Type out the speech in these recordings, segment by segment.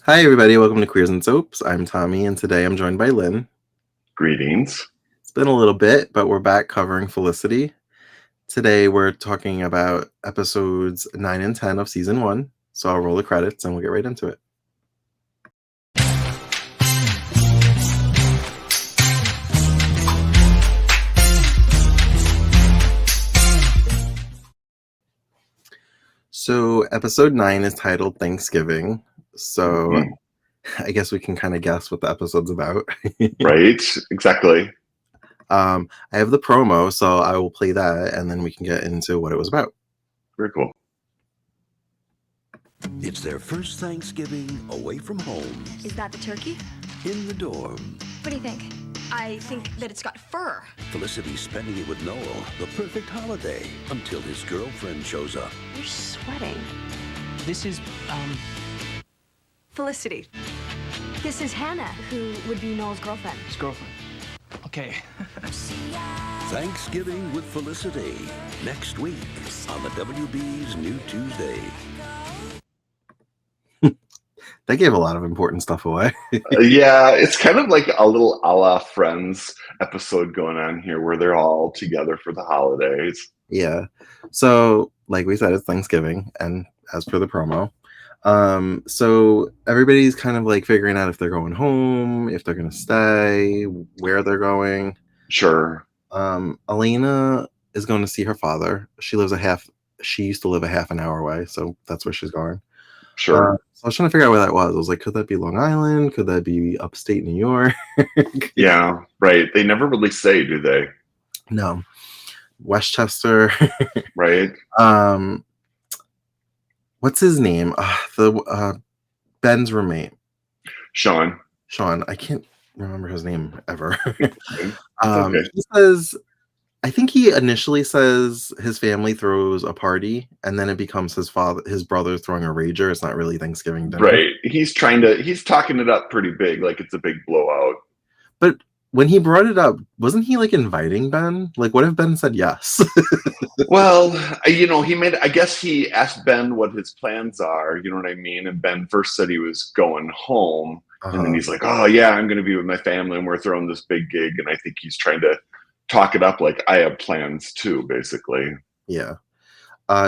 Hi, everybody. Welcome to Queers and Soaps. I'm Tommy, and today I'm joined by Lynn. Greetings. It's been a little bit, but we're back covering Felicity. Today we're talking about episodes 9 and 10 of season 1. So I'll roll the credits and we'll get right into it. So episode 9 is titled Thanksgiving. So I guess we can kind of guess what the episode's about. Right, exactly. I have the promo, so I will play that and then we can get into what it was about. Very cool. It's their first Thanksgiving away from home, Is that the turkey? in the dorm. What do you think? I think that it's got fur. Felicity's spending it with Noel, the perfect holiday, until his girlfriend shows up. You're sweating. This is, Felicity. This is Hannah, who would be Noel's girlfriend. his girlfriend. Okay. Thanksgiving with Felicity, next week on the WB's New Tuesday. That gave a lot of important stuff away. Yeah, it's kind of like a little a la Friends episode going on here where they're all together for the holidays. Yeah. So, like we said, it's Thanksgiving, and as per the promo. So everybody's kind of like figuring out if they're going home, if they're gonna stay, where they're going. Sure. Elena is going to see her father. She used to live a half an hour away, so that's where she's going. Sure. So I was trying to figure out where that was. I was like, could that be Long Island? Could that be upstate New York? Yeah, right. They never really say, do they? No. Westchester. Right? What's his name? Ben's roommate. Sean. Sean. I can't remember his name ever. Okay. He says, I think he initially says his family throws a party, and then it becomes his brother throwing a rager. It's not really Thanksgiving dinner. Right. He's talking it up pretty big, like it's a big blowout. But when he brought it up, wasn't he like inviting Ben? Like, what if Ben said yes? Well, I guess he asked Ben what his plans are, you know what I mean? And Ben first said he was going home. And then he's like, oh, yeah, I'm going to be with my family and we're throwing this big gig. And I think he's trying to talk it up like I have plans too, basically. Yeah.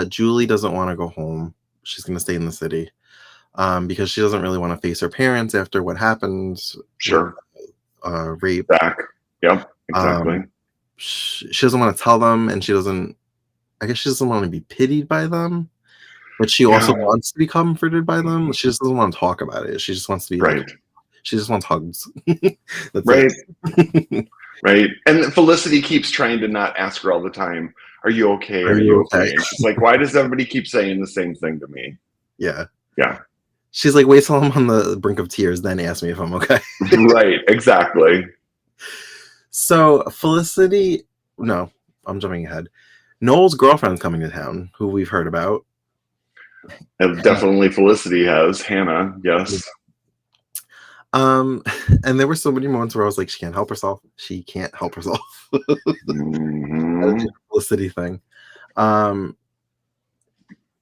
Julie doesn't want to go home. She's going to stay in the city because she doesn't really want to face her parents after what happened. Sure. With, rape. Back. Yep, exactly. She doesn't want to tell them, and she doesn't want to be pitied by them. But she also wants to be comforted by them. She just doesn't want to talk about it. She just wants to be right. Like, she just wants hugs. Right. Right. And Felicity keeps trying to not ask her all the time, are you okay? Are you okay? And she's like, why does everybody keep saying the same thing to me? Yeah. Yeah. She's like, wait till I'm on the brink of tears, then ask me if I'm okay. Right. Exactly. So Felicity, no, I'm jumping ahead. Noel's girlfriend's coming to town, who we've heard about. And definitely Felicity has. Hannah, yes. And there were so many moments where I was like, she can't help herself. She can't help herself. Felicity thing.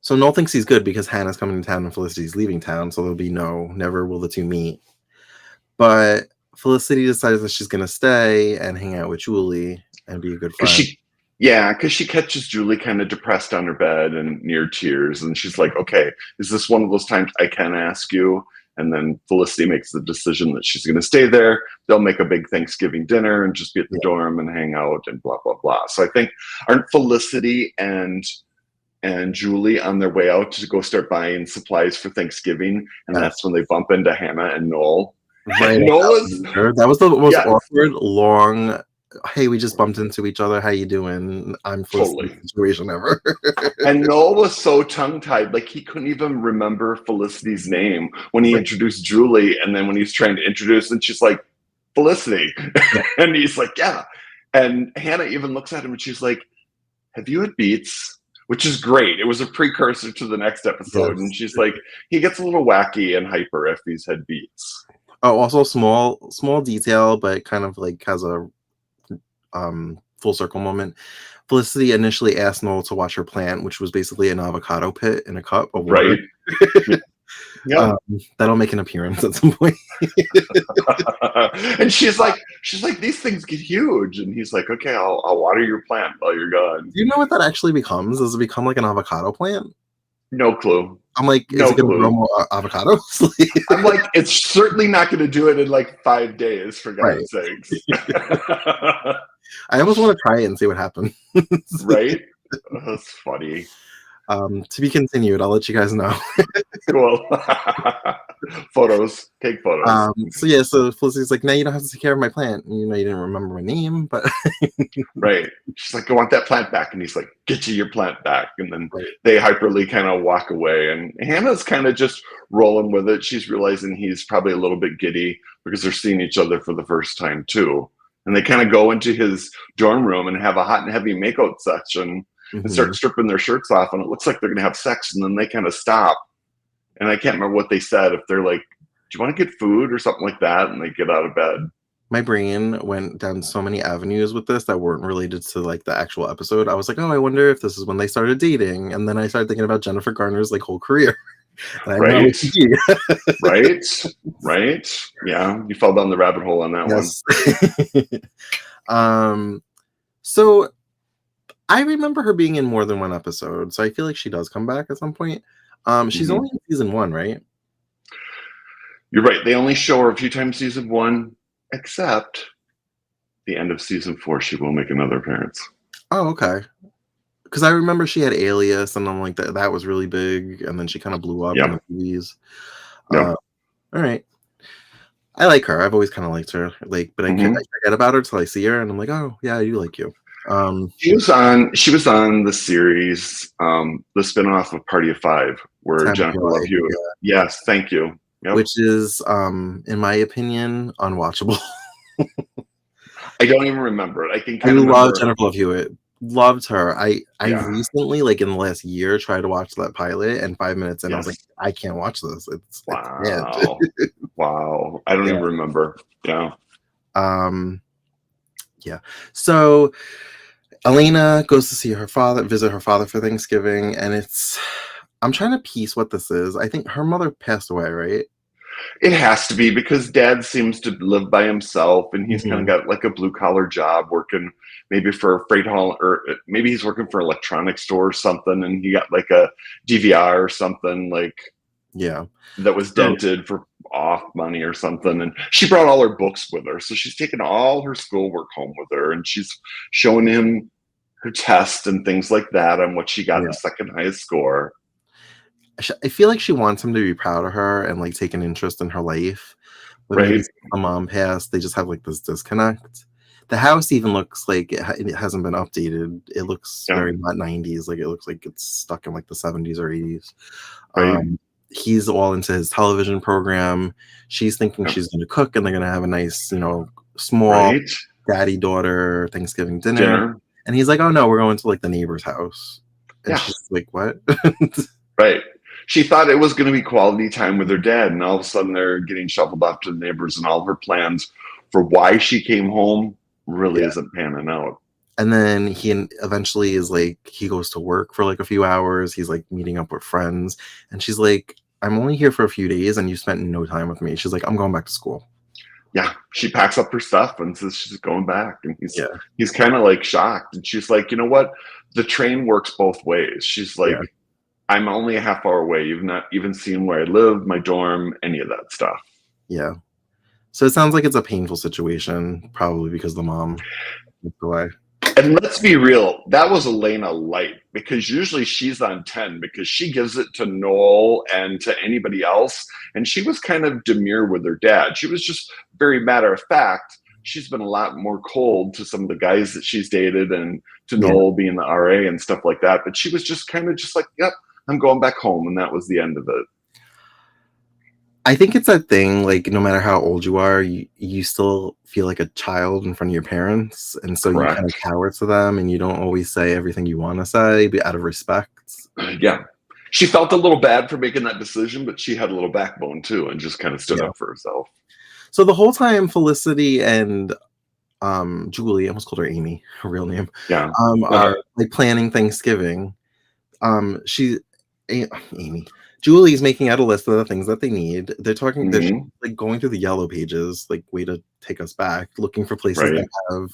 So Noel thinks he's good because Hannah's coming to town and Felicity's leaving town, so there'll be never will the two meet. But Felicity decides that she's gonna stay and hang out with Julie and be a good friend. Because she catches Julie kind of depressed on her bed and near tears, and she's like, okay, is this one of those times I can ask you? And then Felicity makes the decision that she's going to stay there. They'll make a big Thanksgiving dinner and just be at the dorm and hang out and blah, blah, blah. So I think, aren't Felicity and Julie on their way out to go start buying supplies for Thanksgiving? And that's when they bump into Hannah and Noel. Right. That was the most awkward, long, hey, we just bumped into each other. How you doing? I'm Felicity situation ever. And Noel was so tongue-tied, like he couldn't even remember Felicity's name when he introduced Julie, and then when he's trying to introduce, and she's like, Felicity. And he's like, yeah. And Hannah even looks at him and she's like, have you had beets? Which is great. It was a precursor to the next episode. Yes. And she's like, he gets a little wacky and hyper if he's had beets. Oh, also small detail, but kind of like has a full circle moment. Felicity initially asked Noel to watch her plant, which was basically an avocado pit in a cup of water. Right. Yep. That'll make an appearance at some point. And she's like, these things get huge, and he's like, okay, I'll water your plant while you're gone. Do you know what that actually becomes? Does it become like an avocado plant? No clue. I'm like, is No it going to grow clue. more avocados? I'm like, it's certainly not going to do it in like 5 days, for God's sakes. I almost want to try it and see what happens. Right? That's funny. To be continued. I'll let you guys know. Cool. Photos. Take photos. So Felicity's like, now you don't have to take care of my plant. You know, you didn't remember my name, but Right. She's like, I want that plant back. And he's like, get you your plant back. And then Right. they hyperly kind of walk away. And Hannah's kind of just rolling with it. She's realizing he's probably a little bit giddy because they're seeing each other for the first time too. And they kind of go into his dorm room and have a hot and heavy makeout session and start stripping their shirts off. And it looks like they're going to have sex. And then they kind of stop. And I can't remember what they said. If they're like, do you want to get food or something like that? And they get out of bed. My brain went down so many avenues with this that weren't related to like the actual episode. I was like, oh, I wonder if this is when they started dating. And then I started thinking about Jennifer Garner's like whole career. Right. Right. Yeah. You fell down the rabbit hole on that one. So I remember her being in more than one episode. So I feel like she does come back at some point. She's only in season 1, right? You're right. They only show her a few times season 1, except the end of season 4. She will make another appearance. Oh, okay. Because I remember she had Alias, and I'm like, that was really big, and then she kind of blew up in the movies. All right. I like her. I've always kind of liked her. Like, but I forget about her till I see her, and I'm like, oh yeah, I do like you. She was on the series, the spinoff of Party of Five, where Jennifer Love Hewitt. Yeah. Yes, thank you. Yep. Which is, in my opinion, unwatchable. I don't even remember it. I can. I love Jennifer Love Hewitt. Loved her. I recently, like in the last year, tried to watch that pilot, and 5 minutes in, I was like, I can't watch this. It's wow. Wow. I don't even remember. Yeah. Yeah. So Elena goes to see her father, visit her father for Thanksgiving, and I'm trying to piece what this is. I think her mother passed away, right? It has to be, because Dad seems to live by himself, and he's kind of got like a blue collar job working maybe for a freight haul, or maybe he's working for an electronics store or something, and he got like a DVR or something that was dented for off money or something. And she brought all her books with her, so she's taken all her schoolwork home with her, and she's showing him her test and things like that on what she got the second highest score. I feel like she wants him to be proud of her and like take an interest in her life. But maybe since the mom passed, they just have like this disconnect. The house even looks like it hasn't been updated. It looks very not 90s. Like it looks like it's stuck in like the 70s or 80s. He's all into his television program. She's thinking she's going to cook, and they're going to have a nice, small daddy-daughter Thanksgiving dinner. And he's like, oh no, we're going to like the neighbor's house. And she's like, what? Right. She thought it was going to be quality time with her dad, and all of a sudden they're getting shuffled off to the neighbors, and all of her plans for why she came home really isn't panning out. And then he eventually is like, he goes to work for like a few hours. He's like meeting up with friends, and she's like, I'm only here for a few days, and you spent no time with me. She's like, I'm going back to school. Yeah, she packs up her stuff and says she's going back, and he's kind of like shocked, and she's like, you know what? The train works both ways. She's like, I'm only a half hour away. You've not even seen where I live, my dorm, any of that stuff. Yeah. So it sounds like it's a painful situation, probably because the mom moved away. And let's be real, that was Elena light, because usually she's on 10 because she gives it to Noel and to anybody else. And she was kind of demure with her dad. She was just very matter of fact. She's been a lot more cold to some of the guys that she's dated, and to Noel being the RA and stuff like that. But she was just kind of just like, yep, I'm going back home. And that was the end of it. I think it's that thing, like, no matter how old you are, you still feel like a child in front of your parents. And so you kind of cower to them, and you don't always say everything you want to say, but out of respect. Yeah. She felt a little bad for making that decision, but she had a little backbone too, and just kind of stood up for herself. So the whole time, Felicity and Julie, I almost called her Amy, her real name, are like planning Thanksgiving. Amy. Julie's making out a list of the things that they need. They're Mhm. like going through the yellow pages, like way to take us back, looking for places Right. that have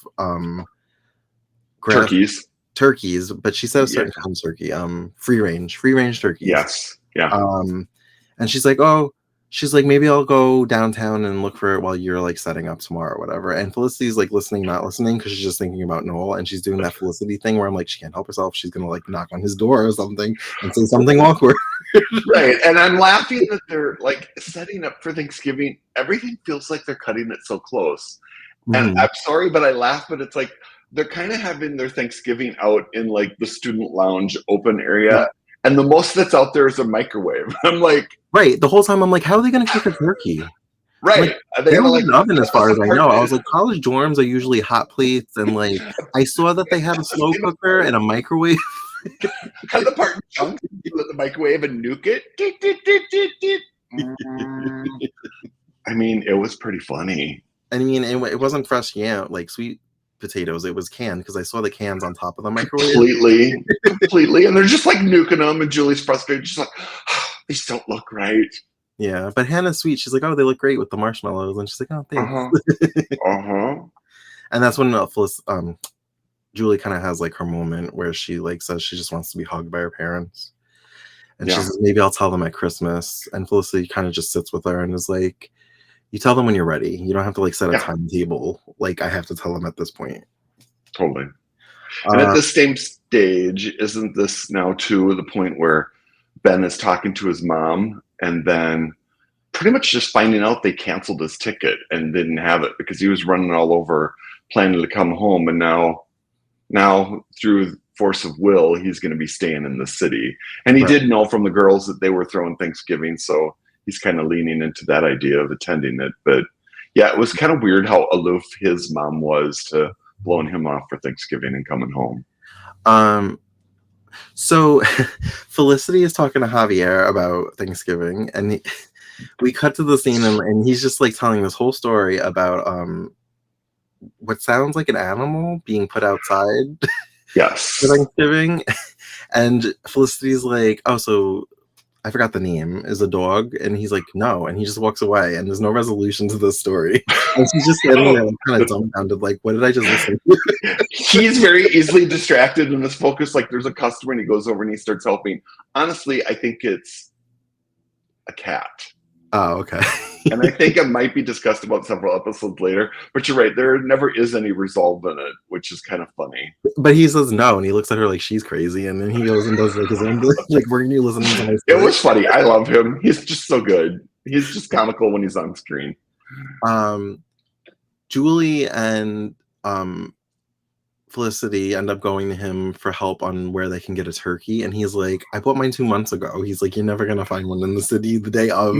grass Turkeys. turkeys, but she said a Yeah. certain kind of turkey, free range turkeys. Yes. Yeah. Um, and she's like, maybe I'll go downtown and look for it while you're like setting up tomorrow or whatever. And Felicity's like listening, not listening, because she's just thinking about Noel, and she's doing that Felicity thing where I'm like, she can't help herself. She's gonna like knock on his door or something and say something awkward. Right. And I'm laughing that they're like setting up for Thanksgiving. Everything feels like they're cutting it so close. And Mhm. I'm sorry, but I laugh, but it's like they're kind of having their Thanksgiving out in like the student lounge open Yeah. area. And the most that's out there is a microwave. I'm like, Right. The whole time I'm like, how are they gonna cook a turkey? Like, right. they They gotta don't have like an oven as cut this far as I know. apart. I was like, college dorms are usually hot plates, and like I saw that they had a slow cooker and a microwave. Cut the part in chunks, put it in the microwave and nuke it. Deet, deet, deet, deet, deet. I mean, it was pretty funny. I mean, it wasn't fresh yam, like sweet potatoes. It was canned because I saw the cans on top of the microwave. Completely. And they're just like nuking them, and Julie's frustrated. She's like, these don't look right. Yeah, but Hannah's sweet. She's like, oh, they look great with the marshmallows, and she's like, oh, thanks. And that's when Julie kind of has like her moment where she like says she just wants to be hugged by her parents, and she Yeah. says maybe I'll tell them at Christmas. And Felicity kind of just sits with her and is like, you tell them when you're ready. You don't have to like set a Yeah. timetable. Like I have to tell them at this point. Totally. And at the same stage, isn't this now too the point where Ben is talking to his mom and then pretty much just finding out they canceled his ticket and didn't have it because he was running all over planning to come home, and now through force of will he's going to be staying in the city. And he did know from the girls that they were throwing Thanksgiving, so he's kind of leaning into that idea of attending it. But yeah, it was kind of weird how aloof his mom was to blowing him off for Thanksgiving and coming home. So Felicity is talking to Javier about Thanksgiving, and we cut to the scene, and he's just like telling this whole story about what sounds like an animal being put outside Yes. for Thanksgiving. And Felicity's like, oh, so I forgot the name, is a dog? And he's like, no. And he just walks away, and there's no resolution to this story. And she's just standing there kind of dumbfounded, like, what did I just listen to? He's very easily distracted and is focused. Like there's a customer and he goes over and he starts helping. Honestly, I think it's a cat. Oh, okay. And I think it might be discussed about several episodes later, but you're right. There never is any resolve in it, which is kind of funny. But he says no, and he looks at her like she's crazy, and then he goes and does like his own like, were you listening to my story? It was funny. I love him. He's just so good. He's just comical when he's on screen. Julie and Felicity end up going to him for help on where they can get a turkey, and he's like, I bought mine 2 months ago. He's like, you're never gonna find one in the city the day of.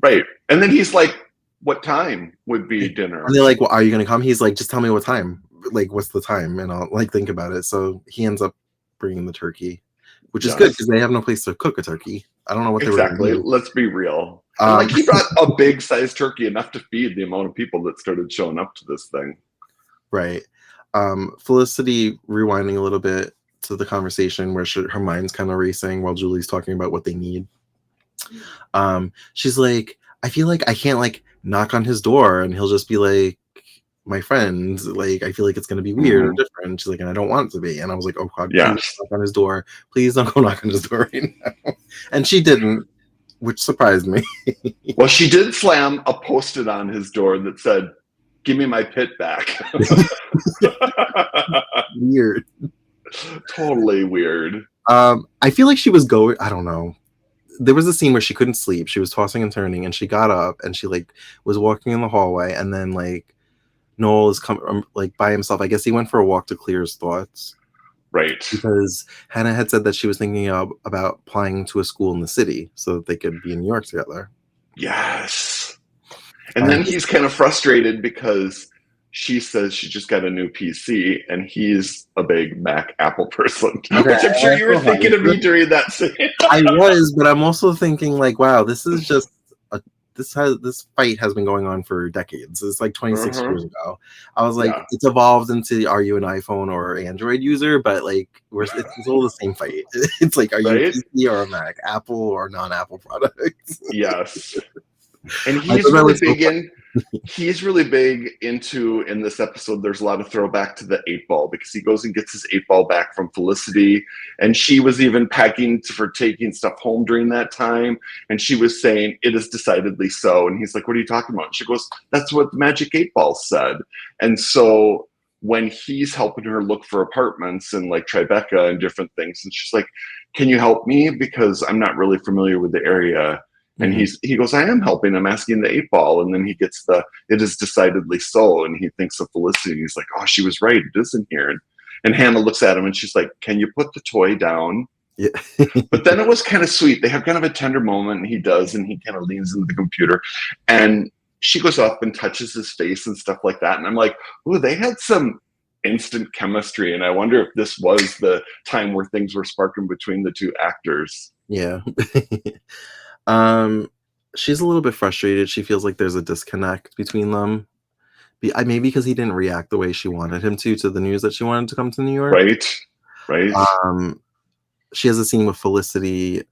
Right. And then he's like, what time would be dinner? And they're like, well, are you gonna come? He's like, just tell me what time, like what's the time, and I'll like think about it. So he ends up bringing the turkey, which is good because they have no place to cook a turkey. I don't know what they were exactly. doing. Let's be real. Like he brought a big sized turkey, enough to feed the amount of people that started showing up to this thing. Right. Felicity, rewinding a little bit to the conversation where her mind's kind of racing while Julie's talking about what they need. She's like, I feel like I can't like knock on his door and he'll just be like, my friend, like I feel like it's gonna be weird or different. She's like, and I don't want it to be. And I was like, oh God, please knock on his door. Please don't go knock on his door right now. And she didn't, which surprised me. Well, she did slam a post-it on his door that said, give me my pit back. Weird. Totally weird. I feel like she was going, I don't know. There was a scene where she couldn't sleep. She was tossing and turning, and she got up and she like was walking in the hallway, and then like Noel is like by himself. I guess he went for a walk to clear his thoughts. Right. Because Hannah had said that she was thinking about applying to a school in the city so that they could be in New York together. Yes. And then he's kind of frustrated because she says she just got a new PC and he's a big Mac Apple person. Okay, which I'm sure you were thinking of me during that scene. I was, but I'm also thinking like, wow, this this fight has been going on for decades. It's like 26 years ago. I was like, Yeah. it's evolved into are you an iPhone or Android user, but like it's all the same fight. It's like, are you Right? PC or a Mac, Apple or non-Apple products? Yes. And I thought that was so he's really big into, in this episode, there's a lot of throwback to the 8-ball, because he goes and gets his 8-ball back from Felicity, and she was even packing for taking stuff home during that time, and she was saying, it is decidedly so, and he's like, what are you talking about? And she goes, that's what the magic 8-ball said. And so when he's helping her look for apartments in like Tribeca and different things, and she's like, can you help me, because I'm not really familiar with the area. And he goes, I am helping. I'm asking the 8-ball. And then he gets it is decidedly so. And he thinks of Felicity. And he's like, oh, she was right. It isn't here. And Hannah looks at him and she's like, can you put the toy down? Yeah. But then it was kind of sweet. They have kind of a tender moment. And he does. And he kind of leans into the computer. And she goes up and touches his face and stuff like that. And I'm like, oh, they had some instant chemistry. And I wonder if this was the time where things were sparking between the two actors. Yeah. She's a little bit frustrated. She feels like there's a disconnect between them. Maybe because he didn't react the way she wanted him to the news that she wanted to come to New York. Right. She has a scene with Felicity.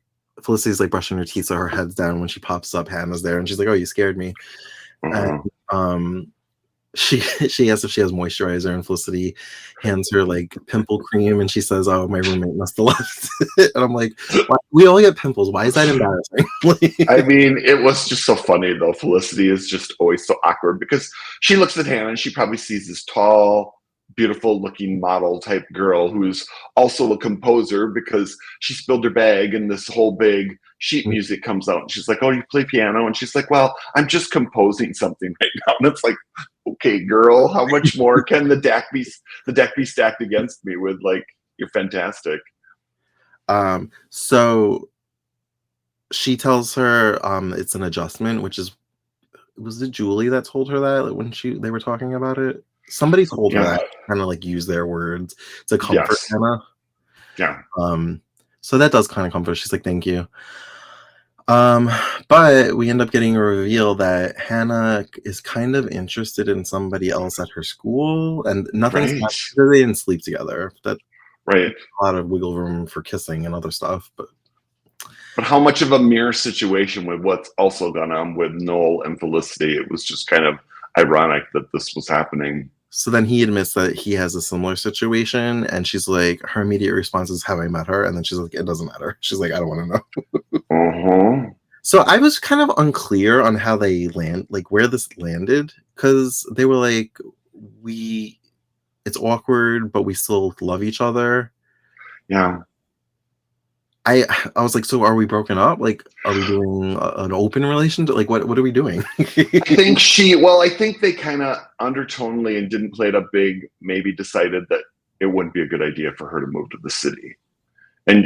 Felicity's like brushing her teeth, so her head's down. When she pops up, Hannah's there, and she's like, "Oh, you scared me." And she asks if she has moisturizer, and Felicity hands her like pimple cream, and she says, "Oh, my roommate must have left." And I'm like, we all get pimples. Why is that embarrassing? I mean, it was just so funny though. Felicity is just always so awkward, because she looks at Hannah and she probably sees this tall, beautiful looking model type girl who's also a composer, because she spilled her bag and this whole big sheet music comes out, and she's like, oh, you play piano? And she's like, well, I'm just composing something right now. And it's like, okay, girl, how much more can the deck be stacked against me with? Like, you're fantastic. So she tells her it's an adjustment, was it Julie that told her that when they were talking about it? Somebody told her that, kind of like use their words to comfort Hannah. Yeah. So that does kind of comfort. She's like, thank you. But we end up getting a reveal that Hannah is kind of interested in somebody else at her school, and nothing's happened. They didn't sleep together. That right. A lot of wiggle room for kissing and other stuff, but how much of a mirror situation with what's also gone on with Noel and Felicity? It was just kind of ironic that this was happening. So then he admits that he has a similar situation, and she's like, her immediate response is, have I met her? And then she's like, it doesn't matter. She's like, I don't want to know. So I was kind of unclear on how they like where this landed, because they were like, it's awkward, but we still love each other. Yeah. I was like, so are we broken up? Like, are we doing an open relationship? Like, what are we doing? I think they kind of undertonally and didn't play it up big, maybe decided that it wouldn't be a good idea for her to move to the city. And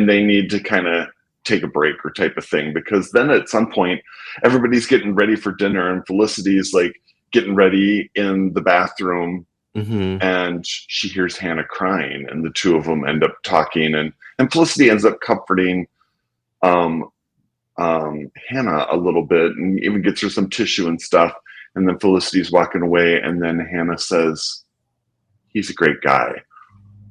they need to kind of take a break or type of thing, because then at some point everybody's getting ready for dinner and Felicity's like getting ready in the bathroom. And she hears Hannah crying, and the two of them end up talking, and Felicity ends up comforting Hannah a little bit, and even gets her some tissue and stuff. And then Felicity's walking away, and then Hannah says, he's a great guy.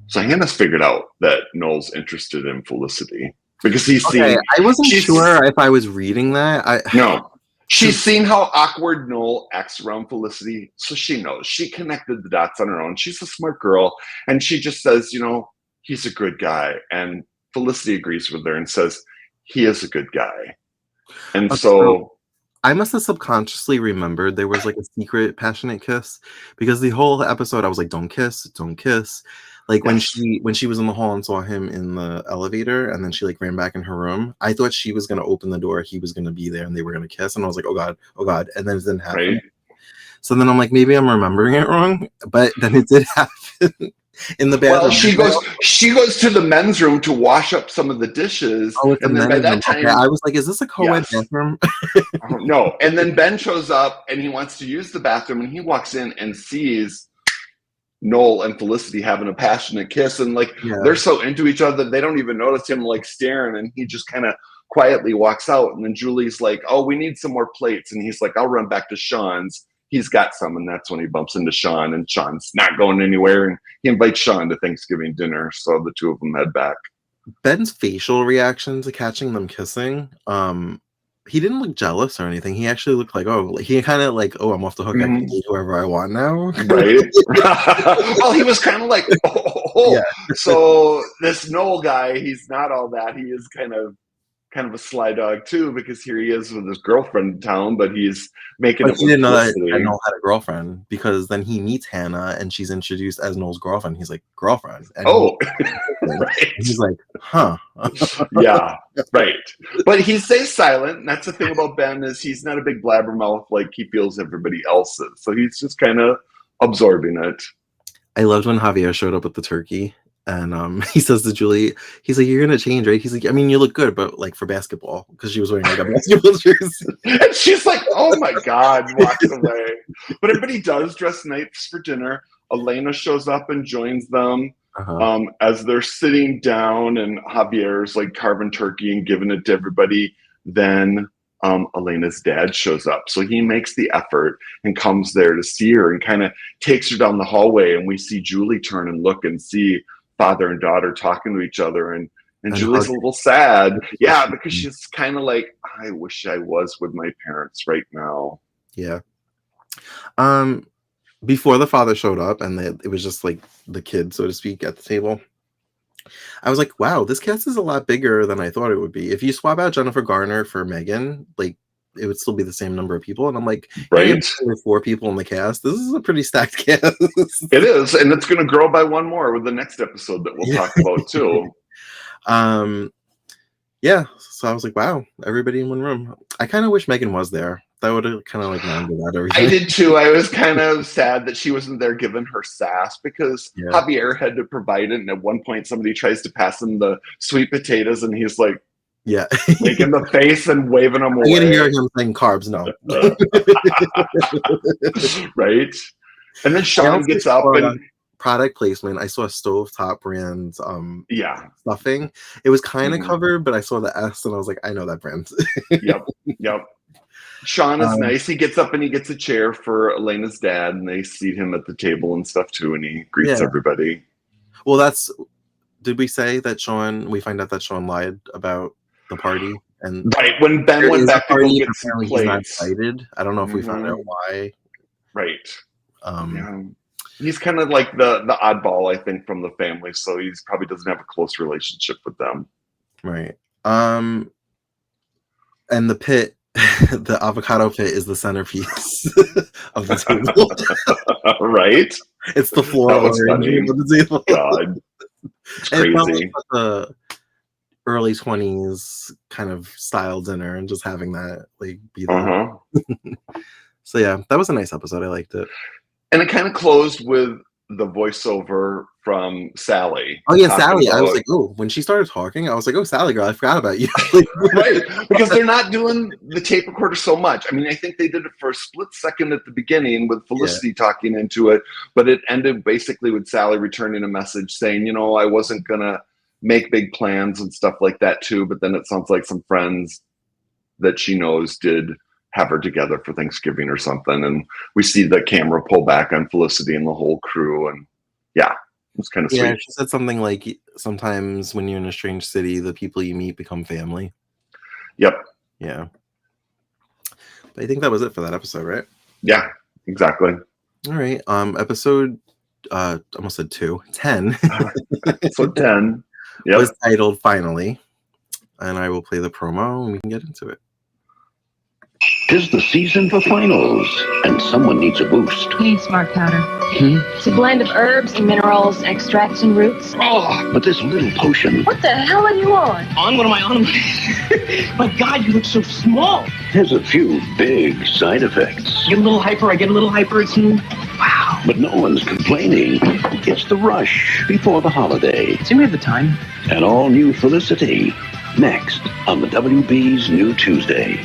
So Hannah's figured out that Noel's interested in Felicity, because he's seen. I wasn't sure if I was reading that. No. She's seen how awkward Noel acts around Felicity, so she knows. She connected the dots on her own. She's a smart girl, and she just says, he's a good guy. And Felicity agrees with her and says, he is a good guy. And so I must have subconsciously remembered there was like a secret passionate kiss, because the whole episode I was like, don't kiss, don't kiss. Like when she was in the hall and saw him in the elevator, and then she like ran back in her room, I thought she was gonna open the door, he was gonna be there, and they were gonna kiss, and I was like, oh god, and then it didn't happen. Right. So then I'm like, maybe I'm remembering it wrong, but then it did happen in the bathroom. Well, she goes to the men's room to wash up some of the dishes, and then by that time, I was like, is this a co-ed bathroom? No, and then Ben shows up and he wants to use the bathroom, and he walks in and sees Noel and Felicity having a passionate kiss, and they're so into each other that they don't even notice him like staring, and he just kind of quietly walks out, and then Julie's like, oh, we need some more plates. And he's like, I'll run back to Sean's. He's got some, and that's when he bumps into Sean, and Sean's not going anywhere, and he invites Sean to Thanksgiving dinner, so the two of them head back. Ben's facial reaction to catching them kissing, he didn't look jealous or anything. He actually looked like, he kind of like, I'm off the hook. I can date whoever I want now. Right. Well, he was kind of like, yeah. So this Noel guy, he's not all that. He is kind of a sly dog too, because here he is with his girlfriend in town, but he's making it. He didn't know that Noel had a girlfriend, because then he meets Hannah and she's introduced as Noel's girlfriend. He's like, girlfriend. And right. He's like, huh. Yeah, right. But he stays silent. And that's the thing about Ben, is he's not a big blabbermouth like he feels everybody else is. So he's just kind of absorbing it. I loved when Javier showed up with the turkey. And he says to Julie, he's like, you're going to change, right? He's like, I mean, you look good, but like for basketball, because she was wearing like a basketball jersey. And she's like, oh my God, walks away. But everybody does dress nice for dinner. Elena shows up and joins them as they're sitting down, and Javier's like carving turkey and giving it to everybody. Then Elena's dad shows up. So he makes the effort and comes there to see her and kind of takes her down the hallway. And we see Julie turn and look and see father and daughter talking to each other, and Julie's a little sad. Yeah, because she's kind of like, I wish I was with my parents right now. Yeah. Before the father showed up, and it was just like the kid, so to speak, at the table, I was like, wow, this cast is a lot bigger than I thought it would be. If you swap out Jennifer Garner for Megan, like, it would still be the same number of people. And I'm like, right, there's 4 people in the cast. This is a pretty stacked cast. It is, and it's going to grow by 1 more with the next episode that we'll talk about too. Yeah, so I was like, wow, everybody in one room. I kind of wish Megan was there. That would have kind of like rounded out everything. I did too. I was kind of sad that she wasn't there giving her sass, because Javier had to provide it, and at one point somebody tries to pass him the sweet potatoes, and he's like, making the face and waving them away. You can hear him saying carbs, no. Right? And then Sean gets up and product placement. I saw Stovetop brand stuffing. It was kind of covered, but I saw the S and I was like, I know that brand. Yep. Sean is nice. He gets up and he gets a chair for Elena's dad, and they seat him at the table and stuff too, and he greets everybody. Well, did we say that we find out that Sean lied about the party? And right, when Ben went back to go get some plates. He's not excited. I don't know if we found out why. Right. He's kind of like the oddball, I think, from the family, so he probably doesn't have a close relationship with them. Right. And the pit, the avocado pit, is the centerpiece of the table. Right? It's the floral arrangement of the table. God. It's crazy. Like the early 20s kind of style dinner, and just having that like be there. So yeah, that was a nice episode. I liked it. And it kind of closed with the voiceover from Sally. Oh yeah, Sally. I was like, oh, when she started talking, I was like, oh, Sally girl, I forgot about you. Right, because they're not doing the tape recorder so much. I mean, I think they did it for a split second at the beginning with Felicity talking into it, but it ended basically with Sally returning a message saying, I wasn't gonna make big plans and stuff like that too, but then it sounds like some friends that she knows did have her together for Thanksgiving or something, and we see the camera pull back on Felicity and the whole crew, and it's kind of sweet. Yeah, she said something like, sometimes when you're in a strange city, the people you meet become family. Yep. Yeah. But I think that was it for that episode, right? Yeah, exactly. All right. Episode almost said 10. So 10. Yep. Was titled Finally. And I will play the promo and we can get into it. 'Tis the season for finals, and someone needs a boost. You need smart powder. It's a blend of herbs and minerals, extracts and roots. Oh, but this little potion. What the hell are you on? On? What am I on? My God, you look so small. Has a few big side effects. Get a little hyper, I get a little hyper. It's wow. But no one's complaining. It's the rush before the holiday. Do we have the time? An all-new Felicity. Next on the WB's New Tuesday.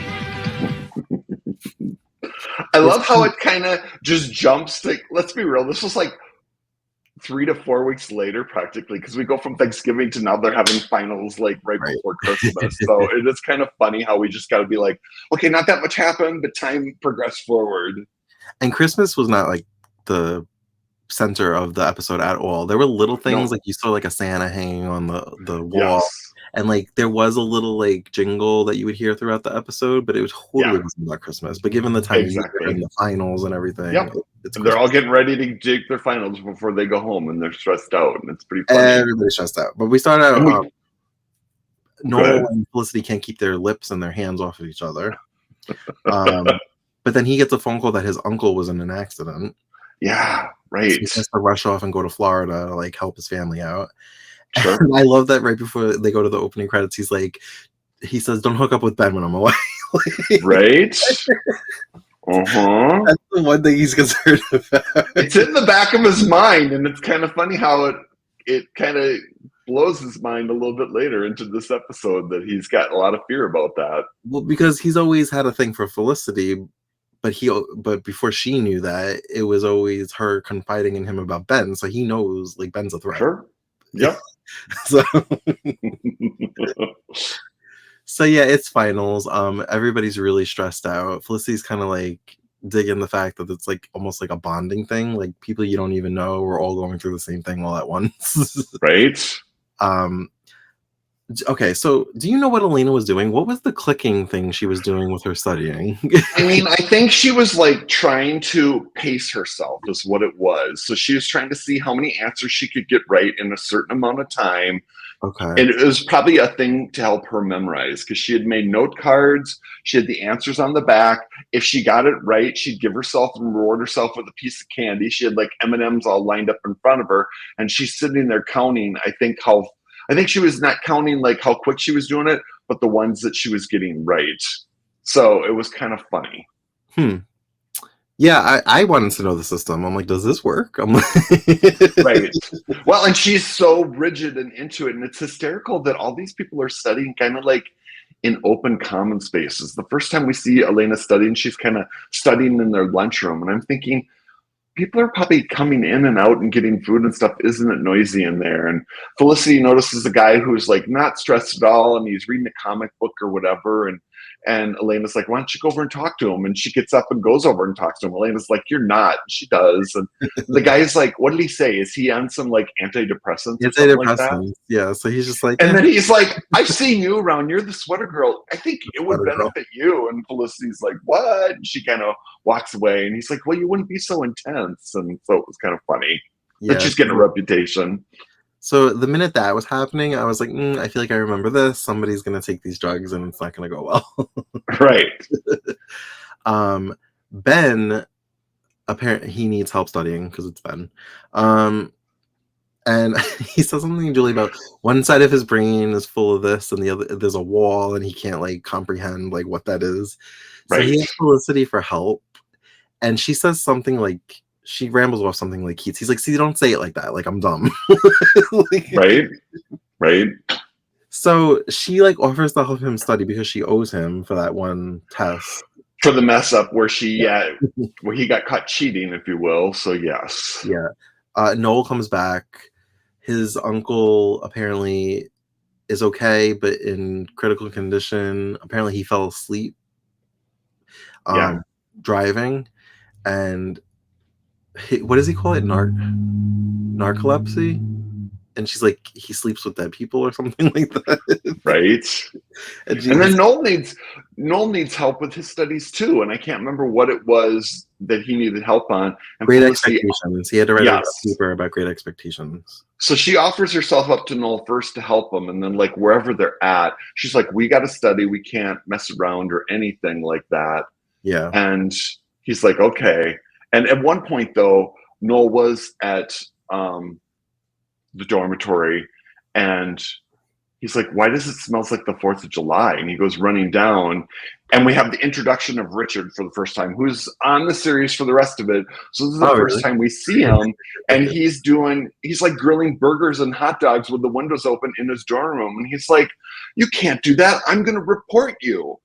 I love how it kind of just jumps to, let's be real, this was like 3 to 4 weeks later, practically, because we go from Thanksgiving to now they're having finals like right Right. before Christmas. So it is kind of funny how we just got to be like, okay, not that much happened, but time progressed forward. And Christmas was not like the center of the episode at all. There were little things No. like you saw like a Santa hanging on the wall. Yes. And like there was a little like jingle that you would hear throughout the episode, but it was totally wasn't about Christmas. But given the time of year Exactly. and the finals and everything, Yep. it's And they're all Christmas. getting ready to take their finals before they go home, and they're stressed out, and it's pretty funny. Everybody's stressed out. But we start out And we- Noel and Felicity can't keep their lips and their hands off of each other. But then he gets a phone call that his uncle was in an accident. Yeah, So right. he has to rush off and go to Florida to like help his family out. Sure. And I love that right before they go to the opening credits, he says, "Don't hook up with Ben when I'm away." Right? Uh-huh. That's the one thing he's concerned about. It's in the back of his mind, and it's kind of funny how it kind of blows his mind a little bit later into this episode that he's got a lot of fear about that. Well, because he's always had a thing for Felicity, but before she knew that, it was always her confiding in him about Ben, so he knows like Ben's a threat. Sure. Yep. So So yeah, it's finals. Everybody's really stressed out. Felicity's kind of like digging the fact that it's like almost like a bonding thing. Like people you don't even know, we're all going through the same thing all at once. Right? Okay, so do you know what Elena was doing? What was the clicking thing she was doing with her studying? I mean, I think she was like trying to pace herself is what it was. So she was trying to see how many answers she could get right in a certain amount of time. Okay. And it was probably a thing to help her memorize because she had made note cards. She had the answers on the back. If she got it right, she'd give herself and reward herself with a piece of candy. She had like M&Ms all lined up in front of her. And she's sitting there counting, I think she was not counting like how quick she was doing it, but the ones that she was getting right. So it was kind of funny. Yeah, I wanted to know the system. I'm like, does this work? I'm like, Right. Well, and she's so rigid and into it. And it's hysterical that all these people are studying kind of like in open common spaces. The first time we see Elena studying, she's kind of studying in their lunchroom. And I'm thinking, people are probably coming in and out and getting food and stuff. Isn't it noisy in there? And Felicity notices a guy who's like not stressed at all, and he's reading a comic book or whatever. And Elena's like, why don't you go over and talk to him? And she gets up and goes over and talks to him. Elena's like, you're not. And she does. And the guy's like, what did he say? Is he on some like antidepressants or something like that? Yeah, so he's just like, And then he's like, I've seen you around. You're the sweater girl. I think it would benefit you. And Felicity's like, what? And she kind of walks away. And he's like, well, you wouldn't be so intense. And so it was kind of funny. yeah. But she's getting a reputation. So the minute that was happening, I was like, I feel like I remember this. Somebody's going to take these drugs and it's not going to go well. Right. Ben, apparently he needs help studying because it's Ben. And he says something to Julie about one side of his brain is full of this and the other, there's a wall and he can't like comprehend like what that is. So he asks Felicity for help. And she says something like, she rambles off something like he's like, see, don't say it like that. Like I'm dumb. Like, Right. So she like offers to help him study because she owes him for that one test. For the mess up where where he got caught cheating, if you will. So yes. Yeah. Noel comes back. His uncle apparently is okay, but in critical condition. Apparently he fell asleep driving. And what does he call it? Narcolepsy? And she's like, he sleeps with dead people or something like that. Right. And then Noel needs help with his studies too. And I can't remember what it was that he needed help on. And Great Expectations. He had to write a paper about Great Expectations. So she offers herself up to Noel first to help him. And then like wherever they're at, she's like, we got to study. We can't mess around or anything like that. Yeah. And he's like, okay. And at one point though, Noel was at the dormitory and he's like, why does it smell like the 4th of July? And he goes running down and we have the introduction of Richard for the first time, who's on the series for the rest of it. So this is the first time we see him and he's like grilling burgers and hot dogs with the windows open in his dorm room. And he's like, you can't do that. I'm going to report you.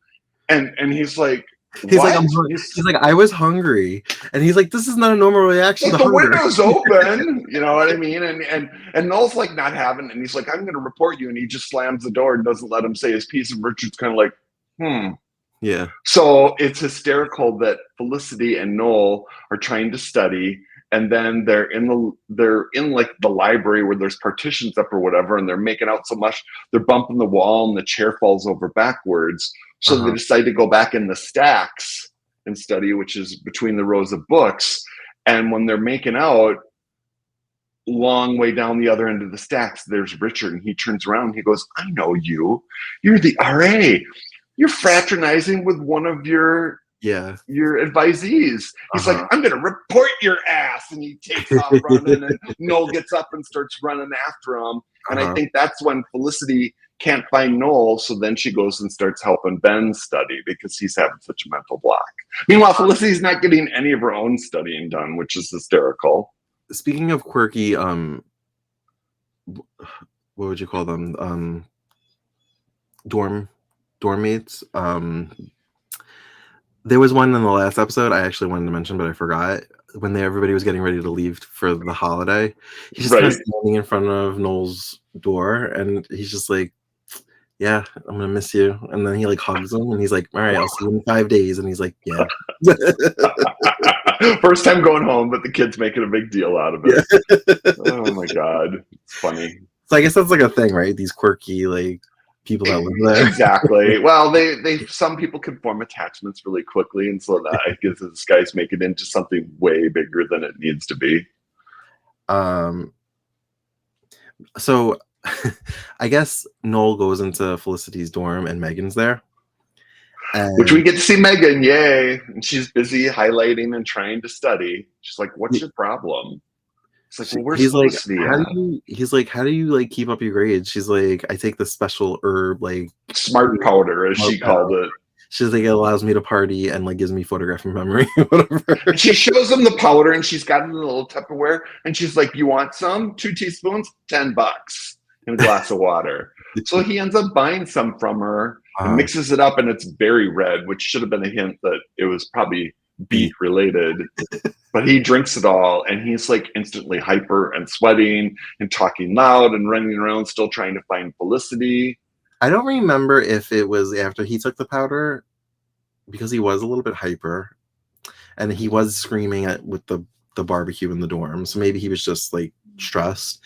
And he's like, He's like, What? he's like, I was hungry, and he's like, this is not a normal reaction Like to the hunger. window's open, you know what I mean? And Noel's like not having it, and he's like, I'm gonna report you, and he just slams the door and doesn't let him say his piece, and Richard's kind of like, Yeah. So it's hysterical that Felicity and Noel are trying to study, and then they're in like the library where there's partitions up or whatever, and they're making out so much they're bumping the wall and the chair falls over backwards. So they decide to go back in the stacks and study, which is between the rows of books. And when they're making out, long way down the other end of the stacks, there's Richard, and he turns around and he goes, I know you. You're the RA. You're fraternizing with one of your advisees. He's like, I'm going to report your ass. And he takes off running, and Noel gets up and starts running after him. And I think that's when Felicity can't find Noel. So then she goes and starts helping Ben study because he's having such a mental block. Meanwhile, Felicity's not getting any of her own studying done, which is hysterical. Speaking of quirky, what would you call them? Dorm mates. There was one in the last episode I actually wanted to mention, but I forgot. When everybody was getting ready to leave for the holiday, he's just kind of standing in front of Noel's door, and he's just like, yeah, I'm gonna miss you. And then he like hugs him, and he's like, all right, I'll see you in 5 days. And he's like, yeah. First time going home, but the kid's making a big deal out of it. Oh my God, it's funny. So I guess that's like a thing, right? These quirky like people that live there. Exactly. Well, they some people can form attachments really quickly, and so that I guess this guy's make it into something way bigger than it needs to be. So I guess Noel goes into Felicity's dorm, and Megan's there. Which we get to see Megan, yay! And she's busy highlighting and trying to study. She's like, "What's your problem?" It's like, well, where's Felicity? He's like, how do you like keep up your grades? She's like, I take this special herb, like smart powder, as she called it. She's like, it allows me to party and like gives me photographic memory, whatever. And she shows him the powder, and she's got it in a little Tupperware, and she's like, "You want some? 2 teaspoons, $10, and a glass of water." So he ends up buying some from her and mixes it up, and it's very red, which should have been a hint that it was probably beet related. But he drinks it all, and he's like instantly hyper and sweating and talking loud and running around, still trying to find Felicity. I don't remember if it was after he took the powder, because he was a little bit hyper, and he was screaming with the barbecue in the dorm. So maybe he was just like stressed.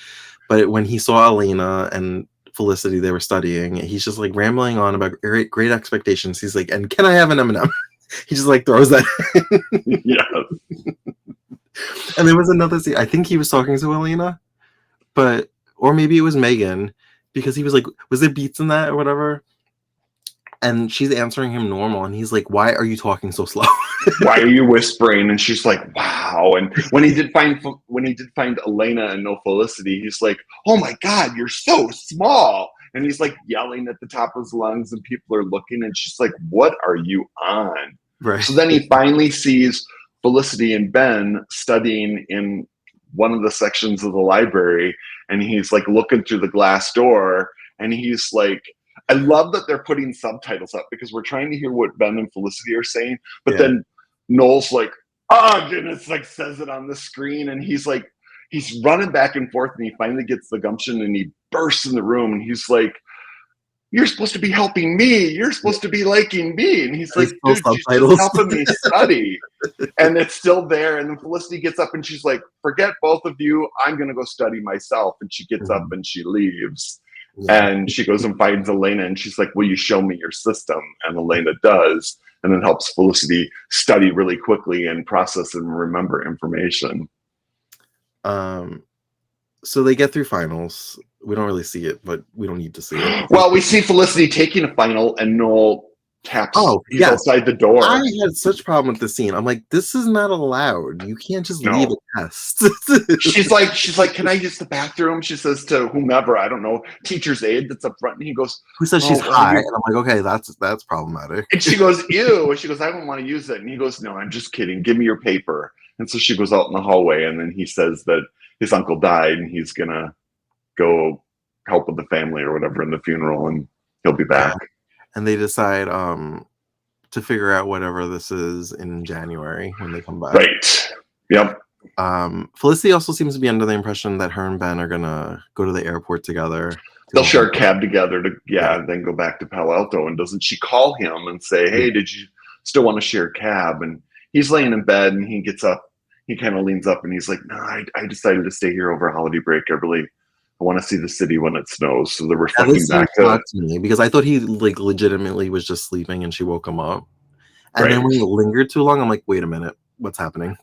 But when he saw Elena and Felicity, they were studying, he's just like rambling on about great expectations. He's like, and can I have an M&M? He just like throws that in. Yeah. And there was another scene. I think he was talking to Elena, or maybe it was Megan, because he was like, was there beats in that or whatever? And she's answering him normal, and he's like, why are you talking so slow? Why are you whispering? And she's like, wow. And when he did find Elena and no Felicity, he's like, oh my God, you're so small. And he's like yelling at the top of his lungs, and people are looking, and she's like, what are you on? Right. So then he finally sees Felicity and Ben studying in one of the sections of the library, and he's like looking through the glass door, and he's like, I love that they're putting subtitles up because we're trying to hear what Ben and Felicity are saying, but then Noel's like, oh goodness, like says it on the screen, and he's like, he's running back and forth, and he finally gets the gumption, and he bursts in the room, and he's like, you're supposed to be helping me. You're supposed to be liking me. And he's like, dude, she's just helping me study. And it's still there. And then Felicity gets up, and she's like, forget both of you. I'm going to go study myself. And she gets up and she leaves. Yeah. And she goes and finds Elena, and she's like, will you show me your system? And Elena does, and then helps Felicity study really quickly and process and remember information. So they get through finals. We don't really see it, but we don't need to see it. Well, we see Felicity taking a final, and Noel taps outside the door. I had such a problem with the scene. I'm like, this is not allowed. You can't just leave a test. she's like, can I use the bathroom? She says to whomever, I don't know, teacher's aide that's up front, and he goes, who says she's high? And I'm like, okay, that's problematic. And she goes, ew. And she goes, I don't want to use it. And he goes, no, I'm just kidding. Give me your paper. And so she goes out in the hallway, and then he says that his uncle died, and he's gonna go help with the family or whatever in the funeral, and he'll be back. And they decide to figure out whatever this is in January when they come back. Right. Yep. Felicity also seems to be under the impression that her and Ben are gonna go to the airport together. They'll share a cab together to then go back to Palo Alto. And doesn't she call him and say, hey, did you still want to share a cab? And he's laying in bed and he gets up, he kind of leans up and he's like, no, I decided to stay here over holiday break. I want to see the city when it snows. So they're reflecting back to me because I thought he like legitimately was just sleeping and she woke him up. And then when he lingered too long, I'm like, wait a minute, what's happening?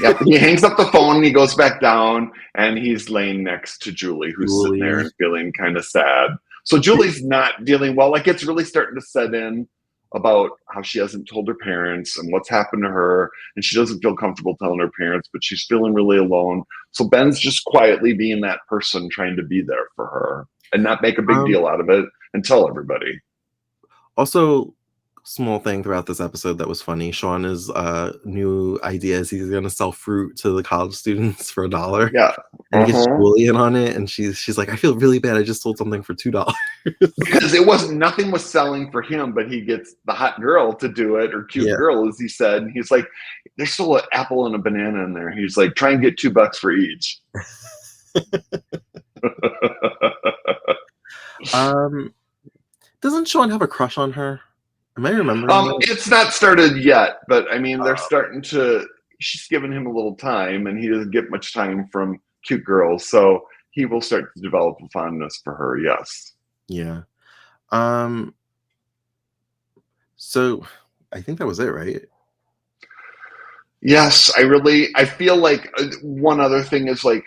Yep. He hangs up the phone and he goes back down and he's laying next to Julie, who's sitting there and feeling kind of sad. So Julie's not dealing well. Like it's really starting to set in about how she hasn't told her parents and what's happened to her. And she doesn't feel comfortable telling her parents, but she's feeling really alone. So Ben's just quietly being that person trying to be there for her and not make a big deal out of it and tell everybody. Also, small thing throughout this episode that was funny. Sean's new idea is he's going to sell fruit to the college students for $1. Yeah. And he gets Julie in on it. And she's like, I feel really bad. I just sold something for $2. Because nothing was selling for him, but he gets the hot girl to do it, or cute girl, as he said. And he's like, there's still an apple and a banana in there. He's like, try and get $2 for each. Doesn't Sean have a crush on her? Am I remembering? It's not started yet, but I mean, they're starting to. She's given him a little time, and he doesn't get much time from cute girls, so he will start to develop a fondness for her. Yes. Yeah. So I think that was it, right? Yes, I feel like one other thing is like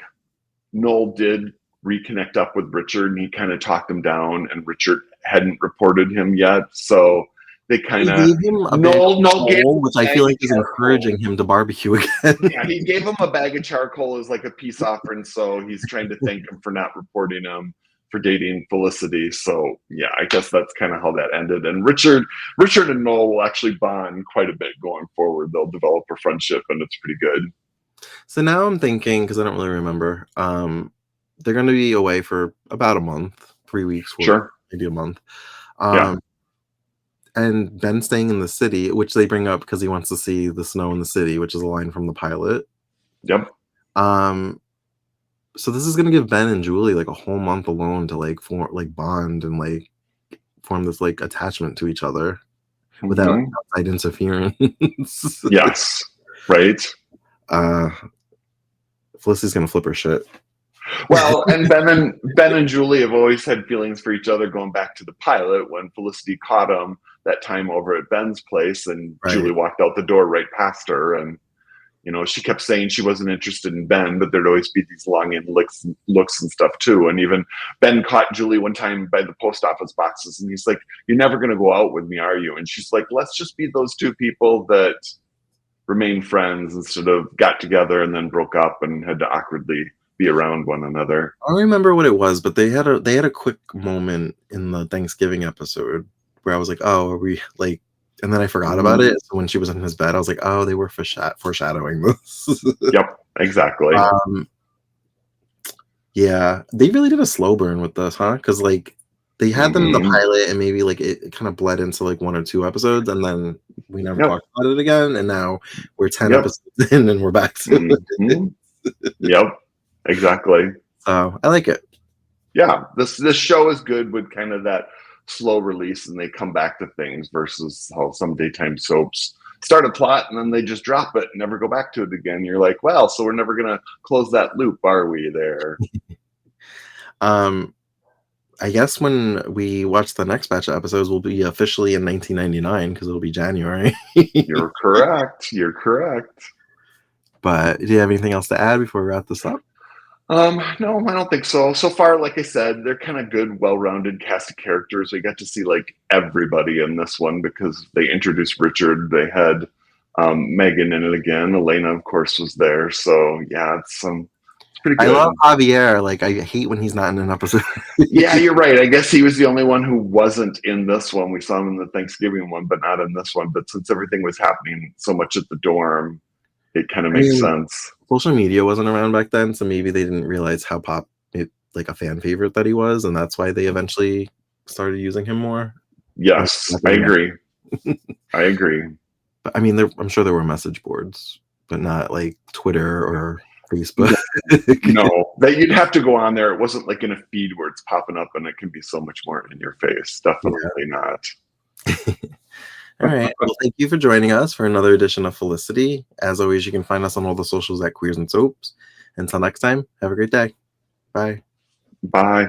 Noel did reconnect up with Richard, and he kind of talked him down, and Richard hadn't reported him yet, so. They kind of gave him a which I feel like is encouraging him to barbecue again. Yeah, he gave him a bag of charcoal as like a peace offering, so he's trying to thank him for not reporting him for dating Felicity. So yeah, I guess that's kind of how that ended. And Richard and Noel will actually bond quite a bit going forward. They'll develop a friendship, and it's pretty good. So now I'm thinking, because I don't really remember, they're going to be away for about a month, 3 weeks, maybe a month. And Ben staying in the city, which they bring up because he wants to see the snow in the city, which is a line from the pilot. Yep. So this is gonna give Ben and Julie like a whole month alone to like form like bond and like form this like attachment to each other without outside interference. Yes. Right. Felicity's gonna flip her shit. Well, and Ben and Julie have always had feelings for each other going back to the pilot when Felicity caught him that time over at Ben's place, and Julie walked out the door right past her, and she kept saying she wasn't interested in Ben, but there'd always be these longing looks and stuff too. And even Ben caught Julie one time by the post office boxes, and he's like, "You're never going to go out with me, are you?" And she's like, "Let's just be those two people that remain friends instead of got together and then broke up and had to awkwardly be around one another." I don't remember what it was, but they had a quick moment in the Thanksgiving episode where I was like, "Oh, are we like?" And then I forgot about it. So when she was in his bed, I was like, "Oh, they were foreshadowing this." Yep, exactly. Yeah, they really did a slow burn with this, huh? Because like they had them in the pilot, and maybe like it kind of bled into like 1 or 2 episodes, and then we never talked about it again. And now we're 10 episodes in, and we're back to Yep. Exactly. So I like it. Yeah, this show is good with kind of that slow release, and they come back to things versus how some daytime soaps start a plot and then they just drop it and never go back to it again. You're like, well, so we're never gonna close that loop, are we? There. I guess when we watch the next batch of episodes, we'll be officially in 1999 because it'll be January. You're correct. But do you have anything else to add before we wrap this up? No, I don't think so. So far, like I said, they're kind of good, well-rounded cast of characters. We got to see like everybody in this one because they introduced Richard. They had Megan in it again. Elena, of course, was there. So yeah, it's pretty good. I love Javier. Like I hate when he's not in an episode. Yeah, you're right. I guess he was the only one who wasn't in this one. We saw him in the Thanksgiving one, but not in this one. But since everything was happening so much at the dorm, it kind of makes sense. Social media wasn't around back then, so maybe they didn't realize how like a fan favorite that he was, and that's why they eventually started using him more. Yes, I agree. I agree. But I mean, I'm sure there were message boards, but not like Twitter or Facebook. No, that you'd have to go on there. It wasn't like in a feed where it's popping up and it can be so much more in your face. Definitely not. All right. Well, thank you for joining us for another edition of Felicity. As always, you can find us on all the socials at Queers and Soaps. Until next time, have a great day. Bye. Bye.